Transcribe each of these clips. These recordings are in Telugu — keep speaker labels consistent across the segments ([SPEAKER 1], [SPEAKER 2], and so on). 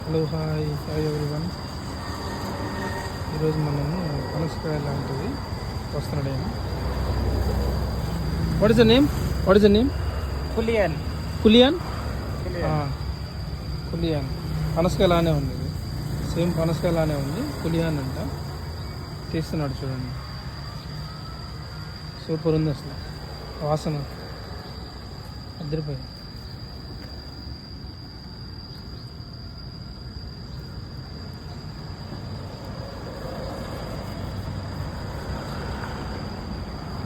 [SPEAKER 1] Hello hi everyone. ఈరోజు మనము పనసకాయ లాంటిది వస్తున్నాడు ఆయన. What is the name?
[SPEAKER 2] కులియన్.
[SPEAKER 1] కులియాన్ పనసకాయ లానే ఉంది, ఇది సేమ్ పనసకాయ లానే ఉంది. కులియాన్ అంట. తీస్తున్నాడు చూడండి, సూపర్ ఉంది అసలు. వాసన అద్దరిపోయింది.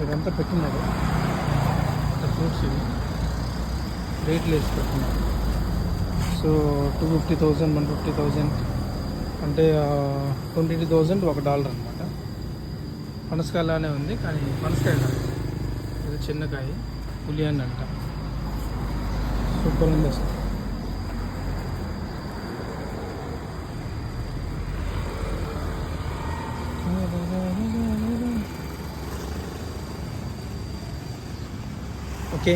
[SPEAKER 1] ఇదంతా పెట్టినాడు, ఫ్రూట్స్ ఇవి రేట్లు వేసి పెట్టినాడు. సో 250,000 150,000 అంటే 22,000 $1 అనమాట. పనసకాయలానే ఉంది కానీ పనసకాయ కాదు, ఇది చిన్నకాయ. పులియన్ అంట. సూపర్ ఉంది అసలు. ఓకే,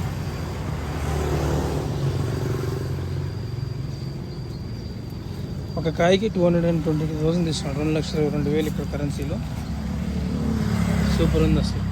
[SPEAKER 1] ఒక కాయకి 222,000 తీసుకున్నాడు. 2,02,000 ఇక్కడ కరెన్సీలో. సూపర్ ఉంది అసలు.